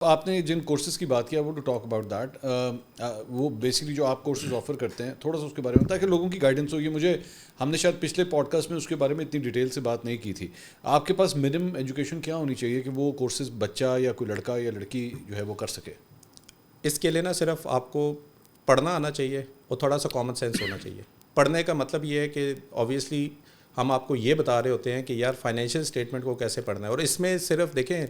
آپ نے جن کورسز کی بات کیا وہ ٹو ٹاک اباؤٹ دیٹ، وہ بیسکلی جو آپ کورسز آفر کرتے ہیں تھوڑا سا اس کے بارے میں تاکہ لوگوں کی گائیڈنس ہو. یہ مجھے ہم نے شاید پچھلے پوڈ کاسٹ میں اس کے بارے میں اتنی ڈیٹیل سے بات نہیں کی تھی. آپ کے پاس منیمم ایجوکیشن کیا ہونی چاہیے کہ وہ کورسز بچہ یا کوئی لڑکا یا لڑکی جو ہے وہ کر سکے؟ اس کے لیے نا صرف آپ کو پڑھنا آنا چاہیے اور تھوڑا سا کامن سینس ہونا چاہیے. پڑھنے کا مطلب یہ ہے کہ آبویسلی ہم آپ کو یہ بتا رہے ہوتے ہیں کہ یار فائنینشیل اسٹیٹمنٹ کو کیسے پڑھنا ہے. اور اس میں صرف دیکھیں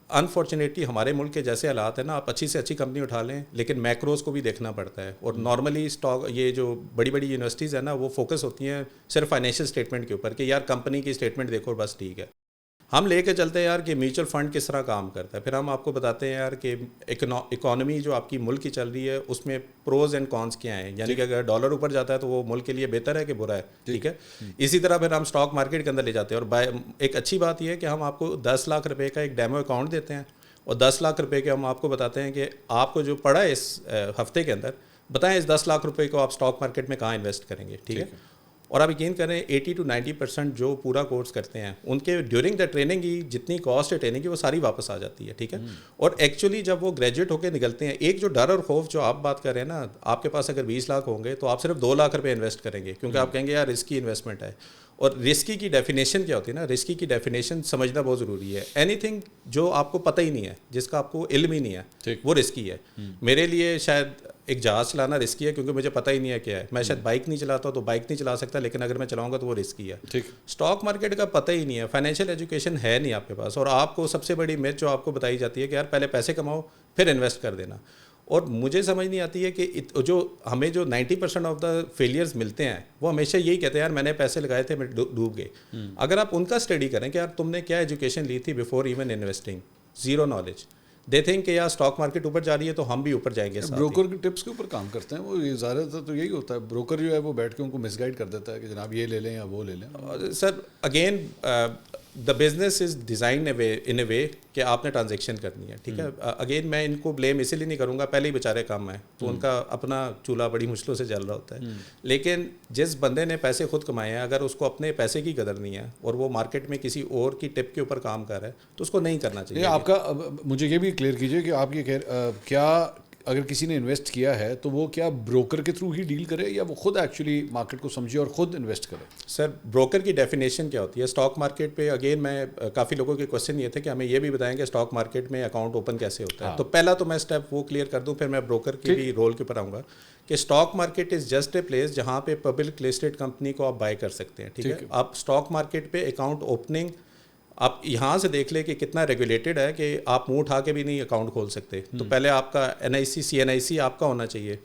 انفارچونیٹلی ہمارے ملک کے جیسے حالات ہیں نا, آپ اچھی سے اچھی کمپنی اٹھا لیں لیکن میکروز کو بھی دیکھنا پڑتا ہے. اور نارملی اسٹاک یہ جو بڑی بڑی یونیورسٹیز ہیں نا وہ فوکس ہوتی ہیں صرف فائنینشیل اسٹیٹمنٹ کے اوپر کہ یار کمپنی کی اسٹیٹمنٹ دیکھو بس ٹھیک ہے. ہم لے کے چلتے ہیں یار کہ میوچل فنڈ کس طرح کام کرتا ہے. پھر ہم آپ کو بتاتے ہیں یار کہ اکانومی جو آپ کی ملک کی چل رہی ہے اس میں پروز اینڈ کونس کیا ہیں, یعنی کہ اگر ڈالر اوپر جاتا ہے تو وہ ملک کے لیے بہتر ہے کہ برا ہے. ٹھیک ہے, اسی طرح پھر ہم اسٹاک مارکیٹ کے اندر لے جاتے ہیں. اور ایک اچھی بات یہ ہے کہ ہم آپ کو 10 لاکھ روپے کا ایک ڈیمو اکاؤنٹ دیتے ہیں اور 10 لاکھ روپے کے ہم آپ کو بتاتے ہیں کہ آپ کو جو پڑا ہے اس ہفتے کے اندر بتائیں اس 10 لاکھ روپے کو آپ اسٹاک مارکیٹ میں کہاں انویسٹ کریں گے. ٹھیک ہے, اور آپ یقین کریں 80 to 90% جو پورا کورس کرتے ہیں ان کے ڈیورنگ دا ٹریننگ کی جتنی کاسٹ ہے ٹریننگ کی وہ ساری واپس آ جاتی ہے. ٹھیک ہے, اور ایکچولی جب وہ گریجویٹ ہو کے نکلتے ہیں ایک جو ڈر اور خوف جو آپ بات کر رہے ہیں نا, آپ کے پاس اگر 20 لاکھ ہوں گے تو آپ صرف 2 لاکھ روپے انویسٹ کریں گے کیونکہ آپ کہیں گے یار رسکی انویسٹمنٹ ہے. اور رسکی کی ڈیفینیشن کیا ہوتی ہے نا, رسکی کی ڈیفینیشن سمجھنا بہت ضروری ہے. اینی تھنگ جو آپ کو پتہ ہی نہیں ہے, جس کا آپ کو علم ہی نہیں ہے, وہ رسکی ہے. میرے لیے شاید ایک جہاز چلانا رسکی ہے کیونکہ مجھے پتہ ہی نہیں ہے کیا ہے. میں شاید بائک نہیں چلاتا تو بائک نہیں چلا سکتا, لیکن اگر میں چلاؤں گا تو وہ رسکی ہے. اسٹاک مارکیٹ کا پتہ ہی نہیں ہے, فائنینشیل ایجوکیشن ہے نہیں آپ کے پاس, اور آپ کو سب سے بڑی میتھ جو آپ کو بتائی جاتی ہے کہ یار پہلے پیسے کماؤ پھر انویسٹ کر دینا. اور مجھے سمجھ نہیں آتی ہے کہ جو ہمیں جو 90% آف دا فیلیئرز ملتے ہیں وہ ہمیشہ یہی کہتے ہیں یار میں نے پیسے لگائے تھے میں ڈوب گئے. اگر آپ ان کا اسٹڈی کریں کہ یار تم نے کیا ایجوکیشن لی تھی before even investing, zero knowledge. They think کہ یار اسٹاک مارکیٹ اوپر جا رہی ہے تو ہم بھی اوپر جائیں گے. بروکر کے ٹپس کے اوپر کام کرتے ہیں وہ, زیادہ تر تو یہی ہوتا ہے. بروکر جو ہے وہ بیٹھ کے ان کو مس گائڈ کر دیتا ہے کہ جناب یہ لے لیں یا وہ لے لیں. Sir again the business is design in a way کہ آپ نے ٹرانزیکشن کرنی ہے. ٹھیک ہے, اگین میں ان کو بلیم اسی لیے نہیں کروں گا, پہلے ہی بیچارے کام ہیں تو ان کا اپنا چولہا بڑی مشکلوں سے جل رہا ہوتا ہے. لیکن جس بندے نے پیسے خود کمائے ہیں اگر اس کو اپنے پیسے کی قدر نہیں ہے اور وہ مارکیٹ میں کسی اور کی ٹپ کے اوپر کام کر رہا ہے تو اس کو نہیں کرنا چاہیے. آپ کا مجھے یہ بھی کلیئر کیجیے کہ آپ یہ کیا اگر کسی نے انویسٹ کیا ہے تو وہ کیا بروکر کے تھرو ہی ڈیل کرے یا وہ خود ایکچولی مارکیٹ کو سمجھے اور خود انویسٹ کرے؟ سر بروکر کی ڈیفینیشن کیا ہوتی ہے اسٹاک مارکیٹ پہ؟ اگین میں کافی لوگوں کے کوشچن یہ تھے کہ ہمیں یہ بھی بتائیں کہ اسٹاک مارکیٹ میں اکاؤنٹ اوپن کیسے ہوتا ہے. تو پہلا تو میں اسٹیپ وہ کلیئر کر دوں, پھر میں بروکر کے بھی رول کے اوپر آؤں گا کہ stock market is just a place جہاں پہ پبلک لسٹڈ کمپنی کو آپ بائی کر سکتے ہیں. ٹھیک ہے, آپ اسٹاک مارکیٹ پہ اکاؤنٹ اوپننگ آپ یہاں سے دیکھ لیں کہ کتنا ریگولیٹڈ ہے کہ آپ منہ اٹھا کے بھی نہیں اکاؤنٹ کھول سکتے. تو پہلے آپ کا NIC CNIC آپ کا ہونا چاہیے.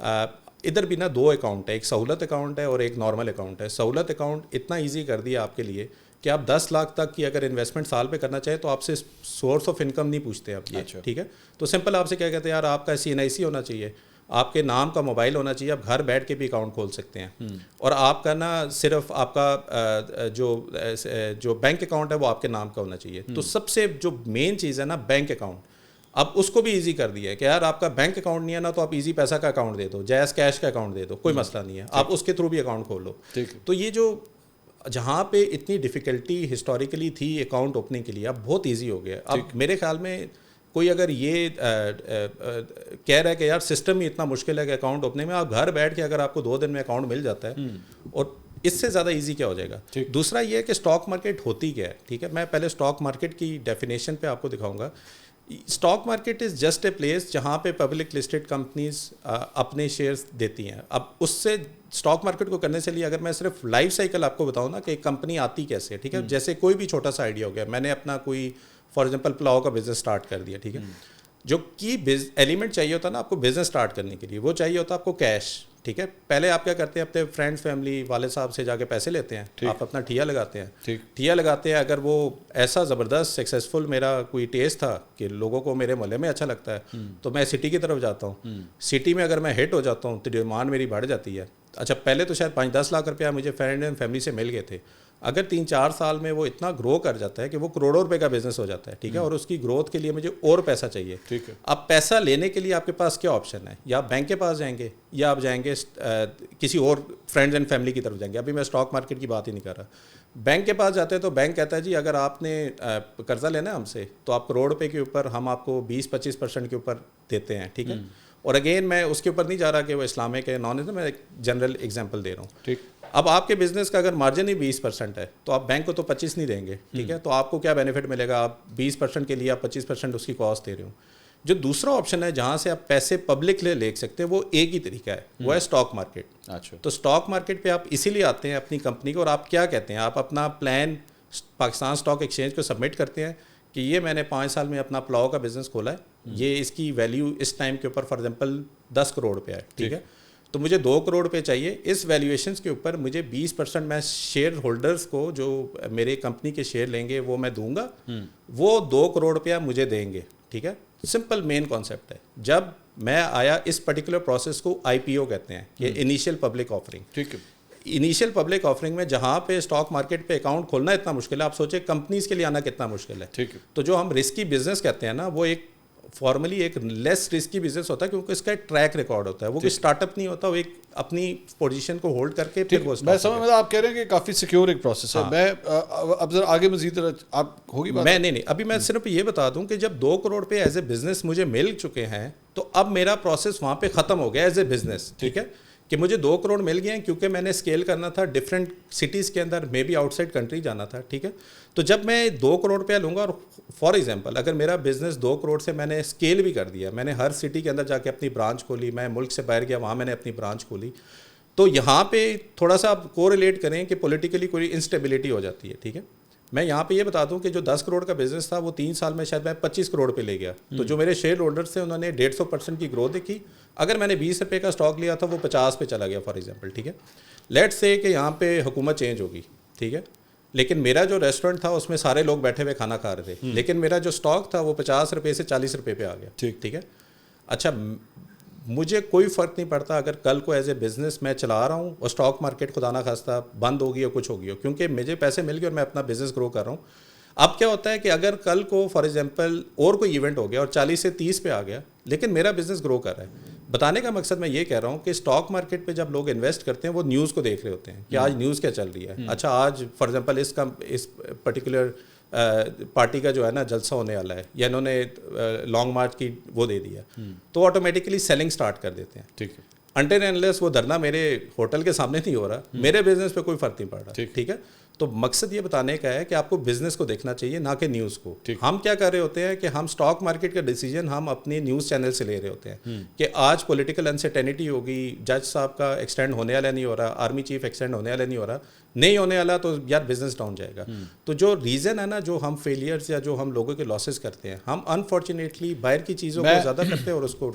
ادھر بھی نا 2 اکاؤنٹ ہے, ایک سہولت اکاؤنٹ ہے اور ایک نارمل اکاؤنٹ ہے. سہولت اکاؤنٹ اتنا ایزی کر دیا آپ کے لیے کہ آپ 10 لاکھ تک کی اگر انویسٹمنٹ سال پہ کرنا چاہیں تو آپ سے سورس آف انکم نہیں پوچھتے آپ یہ. ٹھیک ہے, تو سمپل آپ سے کیا کہتے ہیں یار آپ کا CNIC ہونا چاہیے, آپ کے نام کا موبائل ہونا چاہیے, آپ گھر بیٹھ کے بھی اکاؤنٹ کھول سکتے ہیں. اور آپ کا نا صرف آپ کا جو بینک اکاؤنٹ ہے وہ آپ کے نام کا ہونا چاہیے. تو سب سے جو مین چیز ہے نا بینک اکاؤنٹ, اب اس کو بھی ایزی کر دیا ہے کہ یار آپ کا بینک اکاؤنٹ نہیں ہے نا تو آپ ایزی پیسہ کا اکاؤنٹ دے دو, جائز کیش کا اکاؤنٹ دے دو, کوئی مسئلہ نہیں ہے, آپ اس کے تھرو بھی اکاؤنٹ کھول لو. تو یہ جو جہاں پہ اتنی ڈیفیکلٹی ہسٹوریکلی تھی اکاؤنٹ اوپننگ کے لیے اب بہت ایزی ہو گیا. اب میرے خیال میں کوئی اگر یہ کہہ رہا ہے کہ یار سسٹم ہی اتنا مشکل ہے کہ اکاؤنٹ اوپننگ میں, آپ گھر بیٹھ کے اگر آپ کو 2 دن میں اکاؤنٹ مل جاتا ہے اور اس سے زیادہ ایزی کیا ہو جائے گا. دوسرا یہ ہے کہ اسٹاک مارکیٹ ہوتی کیا ہے. ٹھیک ہے, میں پہلے اسٹاک مارکیٹ کی ڈیفینیشن پہ آپ کو دکھاؤں گا. Stock market is just a place جہاں پہ پبلک لسٹڈ کمپنیز اپنے شیئرز دیتی ہیں. اب اس سے اسٹاک مارکیٹ کو کرنے سے لیے اگر میں صرف لائف سائیکل آپ کو بتاؤں نا کہ ایک کمپنی آتی کیسے. ٹھیک ہے, جیسے کوئی بھی چھوٹا سا آئیڈیا ہو گیا, میں نے اپنا کوئی فار ایگزامپل پلاؤ کا بزنس اسٹارٹ کر دیا. ٹھیک ہے, جو کی ایلیمنٹ چاہیے ہوتا ہے نا آپ کو بزنس اسٹارٹ کرنے کے لیے, وہ چاہیے ہوتا ہے آپ کو کیش. ٹھیک ہے, پہلے آپ کیا کرتے ہیں اپنے فرینڈس فیملی والد صاحب سے جا کے پیسے لیتے ہیں, آپ اپنا ٹھیا لگاتے ہیں. ٹھیا لگاتے ہیں, اگر وہ ایسا زبردست سکسیزفل میرا کوئی ٹیسٹ تھا کہ لوگوں کو میرے محلے میں اچھا لگتا ہے تو میں سٹی کی طرف جاتا ہوں. سٹی میں اگر میں ہٹ ہو جاتا ہوں تو ڈیمانڈ میری بڑھ جاتی ہے. اچھا پہلے تو شاید 5-10 لاکھ روپیہ مجھے فرینڈ اینڈ فیملی سے مل گئے تھے, اگر 3-4 سال میں وہ اتنا گرو کر جاتا ہے کہ وہ کروڑوں روپے کا بزنس ہو جاتا ہے. ٹھیک ہے, اور اس کی گروتھ کے لیے مجھے اور پیسہ چاہیے. ٹھیک ہے, اب پیسہ لینے کے لیے آپ کے پاس کیا آپشن ہے, یا آپ بینک کے پاس جائیں گے یا آپ جائیں گے کسی اور فرینڈز اینڈ فیملی کی طرف جائیں گے. ابھی میں اسٹاک مارکیٹ کی بات ہی نہیں کر رہا, بینک کے پاس جاتے ہیں تو بینک کہتا ہے جی اگر آپ نے قرضہ لینا ہے ہم سے تو آپ کروڑ روپے کے اوپر ہم آپ کو 20-25% کے اوپر دیتے ہیں, ٹھیک ہے. اور اگین میں اس کے اوپر نہیں جا رہا کہ وہ اسلامک ہے نان, میں ایک جنرل ایگزامپل دے رہا ہوں, ٹھیک. اب آپ کے بزنس کا اگر مارجن ہی 20% ہے تو آپ بینک کو تو 25 نہیں دیں گے, ٹھیک ہے. تو آپ کو کیا بینیفٹ ملے گا, آپ 20% کے لیے آپ 25% اس کی کاسٹ دے رہے ہو. جو دوسرا آپشن ہے جہاں سے آپ پیسے پبلک لے سکتے ہیں وہ ایک ہی طریقہ ہے, وہ ہے اسٹاک مارکیٹ. اچھا, تو اسٹاک مارکیٹ پہ آپ اسی لیے آتے ہیں اپنی کمپنی کو, اور آپ کیا کہتے ہیں, آپ اپنا پلان پاکستان اسٹاک ایکسچینج کو سبمٹ کرتے ہیں کہ یہ میں نے 5 سال میں اپنا پلاؤ کا بزنس کھولا ہے, یہ اس کی ویلیو اس ٹائم کے اوپر فار ایگزامپل 10 کروڑ روپے ہے, ٹھیک ہے. تو مجھے 2 کروڑ روپے چاہیے, اس ویلیویشنس کے اوپر مجھے 20% میں شیئر ہولڈرز کو جو میرے کمپنی کے شیئر لیں گے وہ میں دوں گا, وہ 2 کروڑ روپیہ مجھے دیں گے, ٹھیک ہے. سمپل مین کانسیپٹ ہے. جب میں آیا اس پرٹیکولر پروسیس کو IPO کہتے ہیں, کہ انیشیل پبلک آفرنگ. ٹھیک ہے. انیشیل پبلک آفرنگ میں جہاں پہ اسٹاک مارکیٹ پہ اکاؤنٹ کھولنا اتنا مشکل ہے, آپ سوچیں کمپنیز کے لیے آنا کتنا مشکل ہے. ٹھیک ہے. تو جو ہم رسکی بزنس کہتے ہیں نا, وہ ایک فارملی ایک لیس رسکی بزنس ہوتا ہے کیونکہ اس کا ایک ٹریک ریکارڈ ہوتا ہے, وہ کوئی اسٹارٹ اپ نہیں ہوتا, وہ ایک اپنی پوزیشن کو ہولڈ کر کے پھر وہ. میں سمجھ آپ کہہ رہے ہیں کہ کافی سیکیور ایک پروسیس ہے. میں اب ذرا آگے مزید آپ ہوگی بات. میں نہیں, ابھی میں صرف یہ بتا دوں کہ جب 2 کروڑ پہ ایز اے بزنس مجھے مل چکے ہیں تو اب میرا پروسیس وہاں پہ ختم ہو گیا ایز اے بزنس, ٹھیک ہے. کہ مجھے 2 کروڑ مل گئے ہیں کیونکہ میں نے اسکیل کرنا تھا ڈفرینٹ سٹیز کے اندر, maybe outside country جانا تھا, ٹھیک ہے. تو جب میں 2 کروڑ روپیہ لوں گا, اور فار ایگزامپل اگر میرا بزنس 2 کروڑ سے میں نے اسکیل بھی کر دیا, میں نے ہر سٹی کے اندر جا کے اپنی برانچ کھولی, میں ملک سے باہر گیا وہاں میں نے اپنی برانچ کھولی, تو یہاں پہ تھوڑا سا آپ کو ریلیٹ کریں کہ پولیٹیکلی کوئی انسٹیبلٹی ہو جاتی ہے, ٹھیک ہے. میں یہاں پہ یہ بتا دوں کہ جو 10 کروڑ کا بزنس تھا وہ 3 سال میں شاید میں 25 کروڑ پہ لے گیا. تو جو میرے شیئر ہولڈرس تھے انہوں نے 150% کی گروتھ دیکھی. اگر میں نے 20 روپے کا اسٹاک لیا تھا وہ 50 پہ چلا گیا فار ایگزامپل, ٹھیک ہے. لیٹس سے کہ یہاں پہ حکومت چینج ہوگی, ٹھیک ہے, لیکن میرا جو ریسٹورینٹ تھا اس میں سارے لوگ بیٹھے ہوئے کھانا کھا رہے تھے, لیکن میرا جو اسٹاک تھا وہ 50 روپے سے 40 روپے پہ آ گیا, ٹھیک ہے. اچھا, مجھے کوئی فرق نہیں پڑتا اگر کل کو ایز اے بزنس میں چلا رہا ہوں اور اسٹاک مارکیٹ خدا نہ خواستہ بند ہوگی یا کچھ ہوگی, کیونکہ مجھے پیسے مل گئے اور میں اپنا بزنس گرو کر رہا ہوں. اب کیا ہوتا ہے کہ اگر کل کو فار ایگزامپل اور کوئی ایونٹ ہو گیا اور 40 سے 30 پہ آ گیا لیکن میرا بزنس گرو کر رہا ہے, بتانے کا مقصد میں یہ کہہ رہا ہوں کہ اسٹاک مارکیٹ پہ جب لوگ انویسٹ کرتے ہیں وہ نیوز کو دیکھ رہے ہوتے ہیں کہ آج نیوز کیا چل رہی ہے. اچھا, آج فار ایگزامپل اس پرٹیکولر پارٹی کا جو ہے نا جلسہ ہونے والا ہے, یا انہوں نے لانگ مارچ کی وہ دے دیا, تو آٹومیٹکلی سیلنگ سٹارٹ کر دیتے ہیں, ٹھیک ہے. انٹل انلیس وہ دھرنا میرے ہوٹل کے سامنے نہیں ہو رہا, میرے بزنس پہ کوئی فرق نہیں پڑ رہا, ٹھیک ہے. تو مقصد یہ بتانے کا ہے کہ آپ کو بزنس کو دیکھنا چاہیے نہ کہ نیوز کو. ہم کیا کر رہے ہوتے ہیں کہ ہم اسٹاک مارکیٹ کا ڈیسیجن ہم اپنے نیوز چینل سے لے رہے ہوتے ہیں کہ آج پولیٹیکل انسرٹینٹی ہوگی, جج صاحب کا ایکسٹینڈ ہونے والا نہیں ہو رہا, آرمی چیف ایکسٹینڈ ہونے والا نہیں ہو رہا, نہیں ہونے والا, تو یار بزنس ڈاؤن جائے گا. تو جو ریزن ہے نا, جو ہم فیلیئرس یا جو ہم لوگوں کے لاسز کرتے ہیں, ہم انفارچونیٹلی باہر کی چیزوں کو زیادہ کرتے ہیں اور اس کو